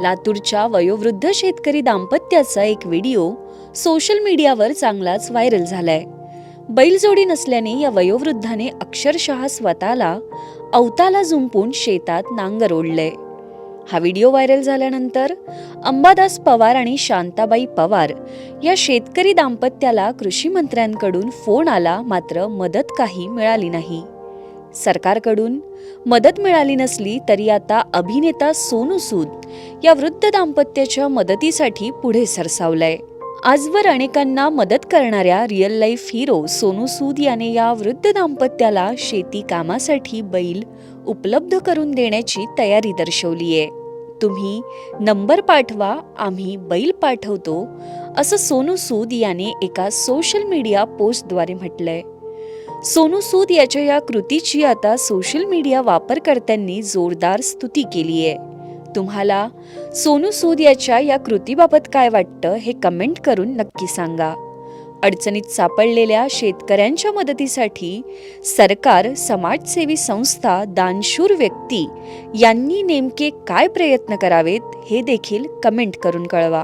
लातूरच्या वयोवृद्ध शेतकरी दाम्पत्याचा एक व्हिडिओ सोशल मीडियावर चांगलाच व्हायरल झालाय. बैलजोडी नसल्याने या वयोवृद्धाने अक्षरशः स्वतःला अवताला जुंपून शेतात नांगर ओढलंय. हा व्हिडिओ व्हायरल झाल्यानंतर अंबादास पवार आणि शांताबाई पवार या शेतकरी दाम्पत्याला कृषी मंत्र्यांकडून फोन आला, मात्र मदत काही मिळाली नाही. सरकारकडून मदत मिळाली नसली तरी आता अभिनेता सोनू सूद या वृद्ध दाम्पत्याच्या मदतीसाठी पुढे सरसावलाय. आजवर अनेकांना मदत करणाऱ्या real life hero Sonu Sood याने या वृद्ध दाम्पत्याला शेती कामासाठी बैल उपलब्ध करून देण्याची तयारी दर्शवलीये. तुम्ही नंबर पाठवा, आम्ही बैल पाठवतो, असं सोनू सूद याने एका सोशल मीडिया पोस्टद्वारे म्हटलंय. सोनू सूद याच्या या कृतीची आता सोशल मीडिया वापरकर्त्यांनी जोरदार स्तुती केली आहे. तुम्हाला सोनू सूद याच्या या कृतीबाबत काय वाटतं हे कमेंट करून नक्की सांगा. अडचणीत सापडलेल्या शेतकऱ्यांच्या मदतीसाठी सरकार, समाजसेवी संस्था, दानशूर व्यक्ती यांनी नेमके काय प्रयत्न करावेत हे देखील कमेंट करून कळवा.